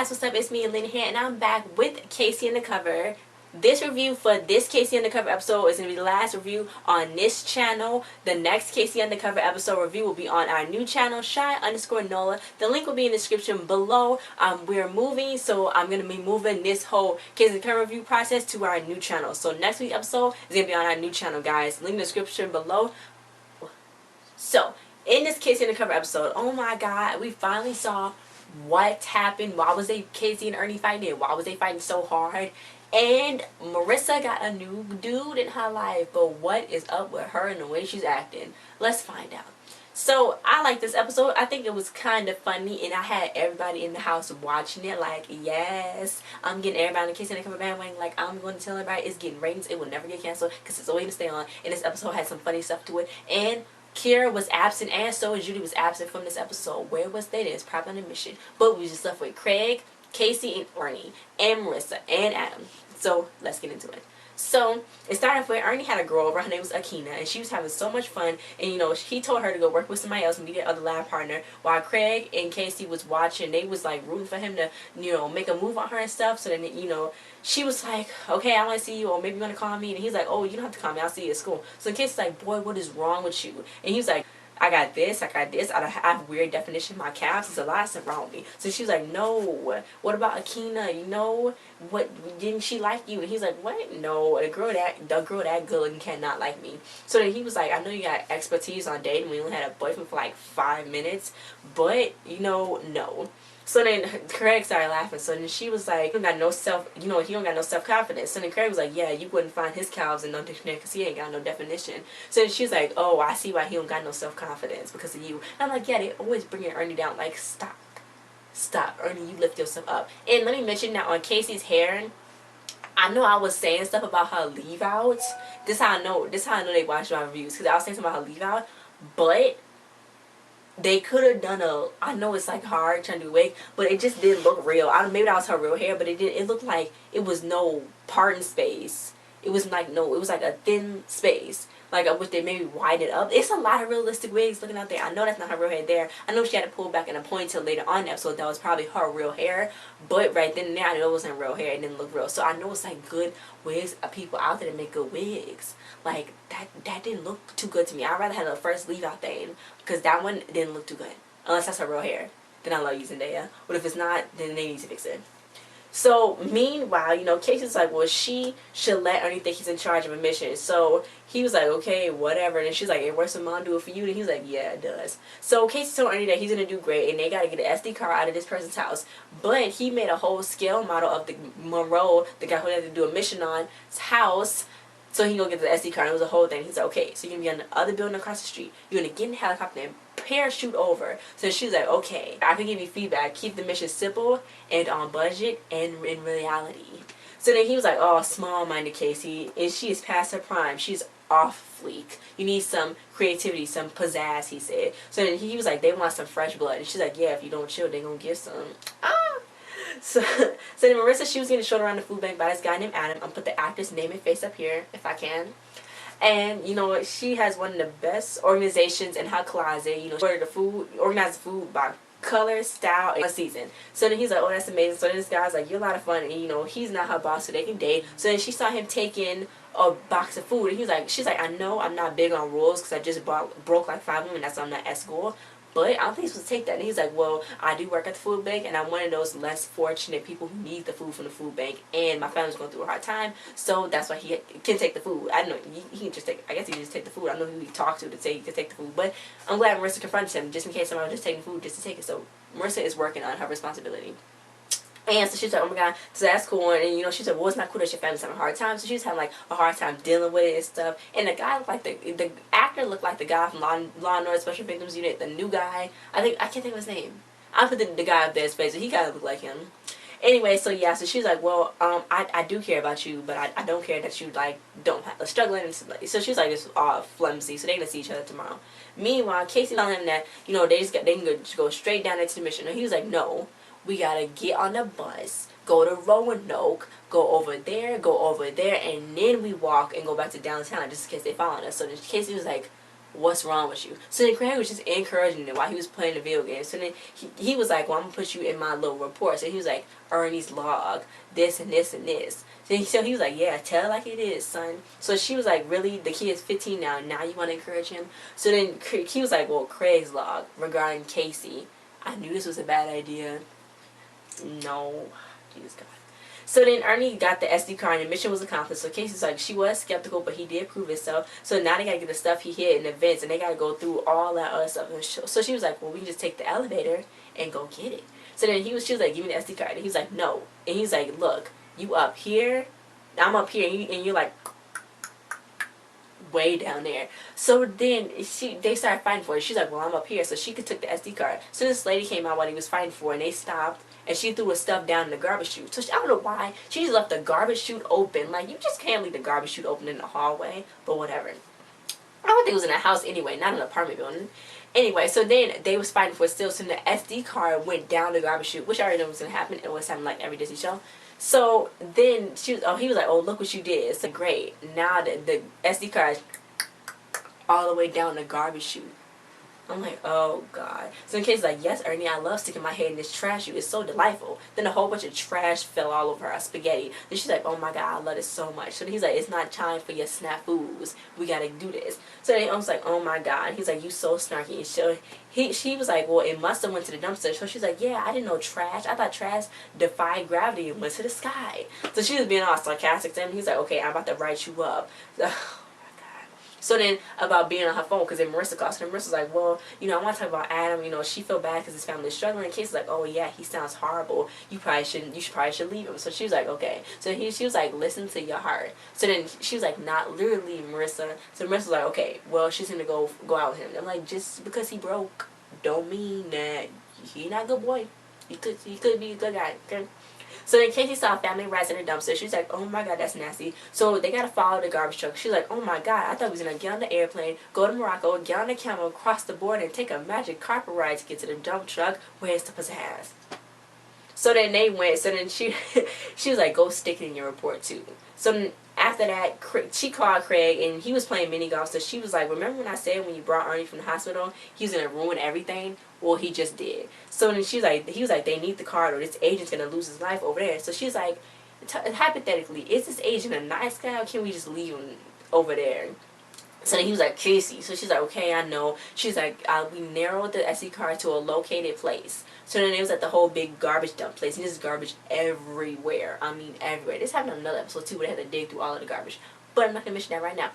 guys, what's up? It's me, Lynn here, and I'm back with Casey Undercover. This review for this Casey Undercover episode is going to be the last review on this channel. The next Casey Undercover episode review will be on our new channel, Chi-Nola. The link will be in the description below. We're moving, so I'm going to be moving this whole Casey Undercover review process to our new channel. So next week's episode is going to be on our new channel, guys. Link in the description below. So, in this Casey Undercover episode, oh my god, we finally saw what happened. Why was Casey and Ernie fighting? Why was they fighting so hard? And Marissa got a new dude in her life, but what is up with her and the way she's acting? Let's find out. So I like this episode. I think it was kind of funny, and I had everybody in the house watching it like, yes, I'm getting everybody in Casey Undercover bandwagon. Like, I'm going to tell everybody it's getting ratings. It will never get canceled because it's always going to stay on. And this episode had some funny stuff to it. And Kira was absent, and so Judy was absent from this episode. Where was they? They was probably on a mission. But we just left with Craig, Casey, and Ernie, and Marissa, and Adam. So let's get into it. So it started off with Ernie had a girl over. Her name was Akina, and she was having so much fun. And you know, he told her to go work with somebody else and be their other lab partner. While Craig and Casey was watching, they was like rooting for him to, you know, make a move on her and stuff. So then, you know, she was like, okay, I want to see you, or maybe you want to call me. And he's like, oh, you don't have to call me, I'll see you at school. So Casey's like, boy, what is wrong with you? And he was like, I got this, I have weird definition of my calves. There's a lot of stuff wrong with me. So she was like, no, what about Akina? You know, what, didn't she like you? And he's like, what? No, the girl that good looking cannot like me. So then he was like, I know you got expertise on dating. We only had a boyfriend for like 5 minutes, but, you know, no. So then Craig started laughing. So then she was like, he don't got no self-confidence. So then Craig was like, yeah, you wouldn't find his calves in no dictionary because he ain't got no definition. So then she's like, oh, I see why he don't got no self-confidence, because of you. And I'm like, yeah, they always bringing Ernie down. Like, stop, Ernie, you lift yourself up. And let me mention that on Casey's hair, I know I was saying stuff about her leave out. This how I know they watched my reviews, because I was saying something about her leave out, but they could have done I know it's like hard trying to do wig, but it just didn't look real. Maybe that was her real hair, but it looked like it was no parting space. It was like, no, it was like a thin space. Like, I wish they maybe widen it up. It's a lot of realistic wigs looking out there. I know that's not her real hair there. I know she had to pull back in a ponytail later on that, so that was probably her real hair. But right then and there, I know it wasn't real hair. It didn't look real. So I know it's like good wigs, people out there that make good wigs. Like, that didn't look too good to me. I'd rather have the first leave out thing, because that one didn't look too good. Unless that's her real hair. Then I love using Zendaya. But if it's not, then they need to fix it. So, meanwhile, you know, Casey's like, well, she should let Ernie think he's in charge of a mission. So, he was like, okay, whatever. And she's like, hey, where's some mom do it for you? And he's like, yeah, it does. So, Casey told Ernie that he's going to do great, and they got to get an SD card out of this person's house. But he made a whole scale model of the Monroe, the guy who had to do a mission on, his house, so he can go get the SD card. It was a whole thing. He's like, okay, so you're going to be on the other building across the street. You're going to get in a helicopter and parachute over. So she's like, okay, I can give you feedback. Keep the mission simple and on budget and in reality. So then he was like, oh, small-minded Casey. And she is past her prime. She's off fleek. You need some creativity, some pizzazz, he said. So then he was like, they want some fresh blood. And she's like, yeah, if you don't chill, they're going to get some. So then Marissa, she was getting showed around the food bank by this guy named Adam. I'm going to put the actor's name and face up here if I can. And, you know, she has one of the best organizations in her closet. You know, she ordered the food, organized the food by color, style, and season. So then he's like, oh, that's amazing. So then this guy's like, you're a lot of fun. And, you know, he's not her boss, so they can date. So then she saw him taking a box of food. And he's like, she's like, I know I'm not big on rules because I just broke like 5 of them, and that's why I'm not at school. But I don't think he's supposed to take that. And he's like, well, I do work at the food bank, and I'm one of those less fortunate people who need the food from the food bank, and my family's going through a hard time, so that's why he can take the food. I don't know, he can just take, I guess he can just take the food. I don't know who he talked to say he could take the food, but I'm glad Marissa confronted him, just in case somebody was just taking food just to take it. So Marissa is working on her responsibility. And so she's like, oh my god, so that's cool. And you know, she said, well, it's not cool that your family's having a hard time. So she's having like a hard time dealing with it and stuff. And the guy looked like the actor looked like the guy from Law and Order Special Victims Unit, the new guy. I can't think of his name. I put the guy up there, his face, and he kind of looked like him. Anyway, so yeah, so she's like, well, I do care about you, but I don't care that you like don't have struggling and stuff. So she's like, it's all flimsy. So they're gonna see each other tomorrow. Meanwhile, Casey telling him that, you know, they can go straight down into the mission. And he was like, no. We gotta get on the bus, go to Roanoke, go over there, and then we walk and go back to downtown just in case they follow us. So Casey was like, what's wrong with you? So then Craig was just encouraging him while he was playing the video game. So then he was like, well, I'm going to put you in my little report. So he was like, Ernie's log, this and this and this. So he was like, yeah, tell it like it is, son. So she was like, really? The kid is 15 now, and now you want to encourage him? So then he was like, well, Craig's log regarding Casey. I knew this was a bad idea. No. Jesus God. So then Ernie got the SD card and the mission was accomplished. So Casey's like, she was skeptical, but he did prove himself. So now they got to get the stuff he hid in the vents, and they got to go through all that other stuff. So she was like, well, we can just take the elevator and go get it. So then she was like, give me the SD card. And he was like, no. And he's like, look, you up here, I'm up here, and you're like way down there. So then they started fighting for it. She's like, well, I'm up here. So she could took the SD card. So this lady came out while he was fighting for it, and they stopped. And she threw his stuff down in the garbage chute. So I don't know why. She just left the garbage chute open. Like, you just can't leave the garbage chute open in the hallway. But whatever. I don't think it was in a house anyway, not an apartment building. Anyway, so then they was fighting for it still. So the SD card went down the garbage chute, which I already knew was going to happen. It was happening like every Disney show. So then he was like, oh, look what you did. So great. Now the SD card is all the way down the garbage chute. I'm like, oh God. So in case like, yes, Ernie, I love sticking my head in this trash chute. It's so delightful. Then a whole bunch of trash fell all over our spaghetti. Then she's like, oh my God, I love this so much. So he's like, it's not time for your snafus. We gotta do this. So then I was like, oh my God. And he's like, you so snarky. So she was like, well, it must have went to the dumpster. So she's like, yeah, I didn't know trash. I thought trash defied gravity and went to the sky. So she was being all sarcastic to him. He's like, okay, I'm about to write you up. So then about being on her phone, because then Marissa calls her, and Marissa's like, well, you know, I want to talk about Adam. You know, she felt bad because his family is struggling. And Casey's like, oh yeah, he sounds horrible. You probably should leave him. So she was like, okay. So she was like, listen to your heart. So then she was like, not literally, Marissa. So Marissa's like, okay, well, she's gonna go out with him. I'm like, just because he broke, don't mean that he not a good boy. He could be a good guy. Okay? So then Casey saw family rats in a dumpster. She's like, oh my God, that's nasty. So they got to follow the garbage truck. She's like, oh my God, I thought we was going to get on the airplane, go to Morocco, get on the camel, cross the border, and take a magic carpet ride to get to the dump truck where it's supposed to have. So then they went. So then she was like, go stick it in your report too. So then after that, she called Craig, and he was playing mini golf. So she was like, remember when I said when you brought Ernie from the hospital, he was going to ruin everything? Well, he just did. So then he was like, they need the card or this agent's going to lose his life over there. So she's like, hypothetically, is this agent a nice guy or can we just leave him over there? So then he was like, Casey. So she's like, okay, I know. She's like, we narrowed the SD card to a located place. So then it was at the whole big garbage dump place. And there's garbage everywhere. I mean, everywhere. This happened on another episode too where they had to dig through all of the garbage. But I'm not going to mention that right now.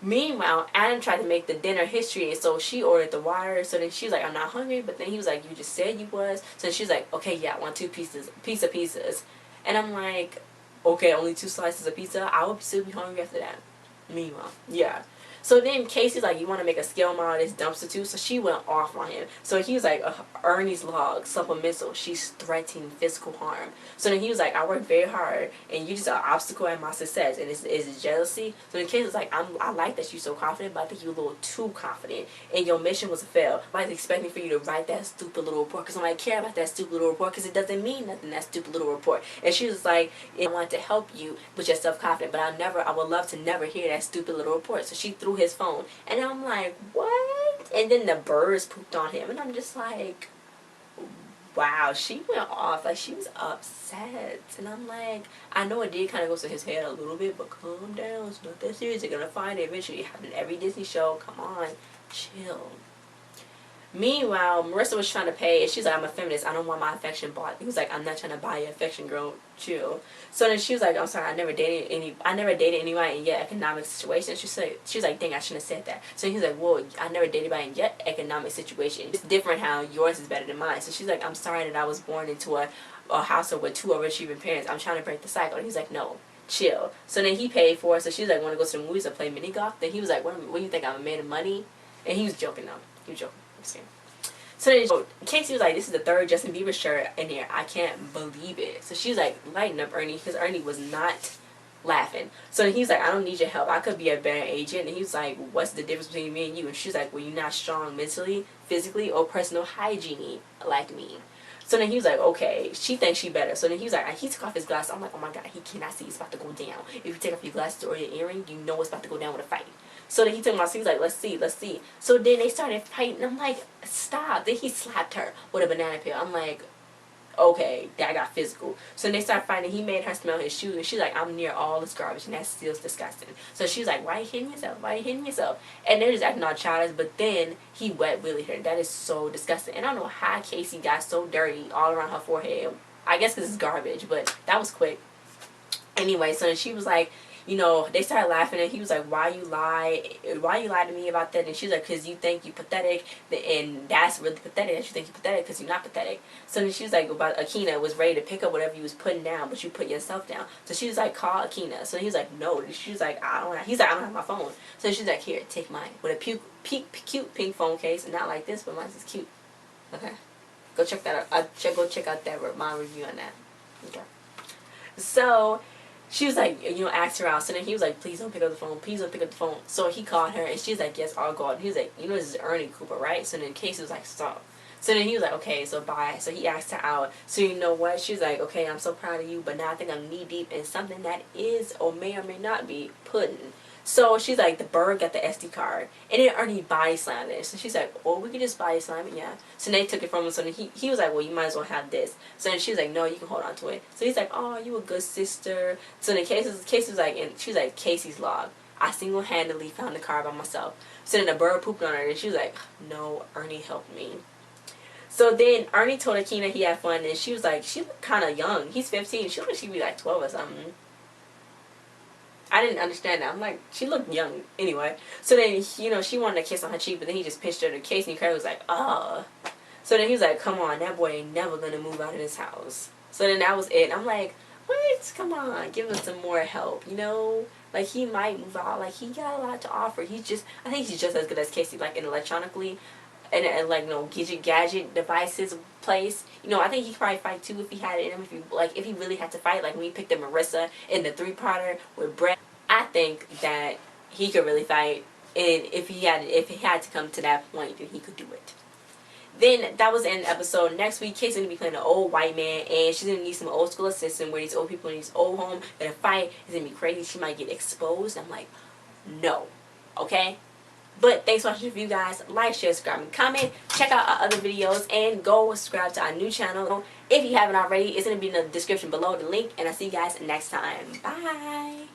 Meanwhile, Adam tried to make the dinner history, and so she ordered the water. So then she was like, I'm not hungry. But then he was like, you just said you was. So she was like, okay, yeah, I want piece of pizzas. And I'm like, okay, only 2 slices of pizza? I would still be hungry after that. Meanwhile, yeah. So then Casey's like, you want to make a scale model of this dumpster too? So she went off on him. So he was like, Ernie's log, supplemental. She's threatening physical harm. So then he was like, I work very hard, and you just an obstacle at my success. And it's jealousy. So then Casey's like, I like that you're so confident, but I think you're a little too confident. And your mission was a fail. I was expecting for you to write that stupid little report because I might care about that stupid little report because it doesn't mean nothing, that stupid little report. And she was like, I wanted to help you with your self-confidence, but I would love to never hear that stupid little report. So she threw his phone, and I'm like, what? And then the birds pooped on him, and I'm just like, wow, she went off. Like, she was upset. And I'm like, I know it did kind of go to his head a little bit, but calm down. It's not that serious. They're gonna find it eventually. It happened in every Disney show. Come on, chill. Meanwhile, Marissa was trying to pay, and she's like, I'm a feminist. I don't want my affection bought. He was like, I'm not trying to buy your affection, girl. Chill. So then she was like, I'm sorry, I never dated anyone in your economic situation. She was like, dang, I shouldn't have said that. So he was like, well, I never dated anybody in your economic situation. It's different how yours is better than mine. So she's like, I'm sorry that I was born into a household with 2 overachieving parents. I'm trying to break the cycle. And he's like, no, chill. So then he paid for it. So she was like, want to go to the movies or play mini golf? Then he was like, what do you think, I'm a man of money? And he was joking though. He was joking. So then Casey was like, this is the 3rd Justin Bieber shirt in here. I can't believe it. So she's like, lighten up, Ernie, because Ernie was not laughing. So he's like, I don't need your help. I could be a better agent. And he was like, what's the difference between me and you? And she's like, well, you're not strong mentally, physically, or personal hygiene like me. So then he was like, okay, she thinks she better. So then he was like, he took off his glasses. I'm like, oh my God, he cannot see. It's about to go down. If you take off your glasses or your earring, you know it's about to go down with a fight. So then he took my seat. He's like, let's see, let's see. So then they started fighting. I'm like, stop. Then he slapped her with a banana peel. I'm like, okay, that got physical. So then they started fighting. He made her smell his shoes, and she's like, I'm near all this garbage, and that feels disgusting. So she's like, why are you hitting yourself? Why are you hitting yourself? And they're just acting all childish. But then he wet willied her. That is so disgusting. And I don't know how Casey got so dirty all around her forehead. I guess because it's garbage, but that was quick. Anyway, so then she was like, you know, they started laughing, and he was like, why you lie to me about that? And she's like, because you think you pathetic, and that's really pathetic that you think you're pathetic because you're not pathetic. So then she was like, about Akina was ready to pick up whatever you was putting down, but you put yourself down. So she was like, call Akina. So he was like, no. She was like, he's like, I don't have my phone. So she's like, here, take mine, with a cute pink phone case, and not like this, but mine's is cute. Okay, go check that out. Go check out my review on that. Okay. So she was like, you know, asked her out. So then he was like, please don't pick up the phone. Please don't pick up the phone. So he called her, and she's like, yes, I'll go out. He was like, you know, this is Ernie Cooper, right? So then Casey was like, stop. So then he was like, okay, so bye. So he asked her out. So you know what? She was like, okay, I'm so proud of you, but now I think I'm knee deep in something that is or may not be pudding. So she's like, the bird got the SD card. And then Ernie body slammed it. So she's like, oh, we can just body slam it, yeah. So they took it from him. So then he was like, well, you might as well have this. So then she was like, no, you can hold on to it. So he's like, oh, you a good sister. So then Casey was like, and she was like, Casey's log. I single-handedly found the card by myself. So then the bird pooped on her, and she was like, no, Ernie helped me. So then Ernie told Akina he had fun, and she was like, she looked kind of young. He's 15. She looked like she'd be like 12 or something. I didn't understand that. I'm like, she looked young anyway. So then, you know, she wanted a kiss on her cheek, but then he just pinched her to Casey, and Curry was like, So then he was like, come on, that boy ain't never gonna move out of this house. So then that was it. I'm like, what? Come on, give him some more help, you know? Like, he might move out. Like, he got a lot to offer. I think he's just as good as Casey, like, in electronically, and like, you know, gadget devices place. You know, I think he could probably fight too if he had it in him. If he really had to fight, like when he picked up Marissa in the 3-parter with Brett, I think that he could really fight. And if he had to come to that point, then he could do it. Then that was the end of the episode. Next week, Casey's gonna be playing an old white man, and she's gonna need some old school assistance where these old people in these old home gonna fight. It's gonna be crazy. She might get exposed. I'm like, no, okay. But thanks for watching the review, guys. Like, share, subscribe, and comment. Check out our other videos, and go subscribe to our new channel if you haven't already. It's gonna be in the description below, the link. And I'll see you guys next time. Bye.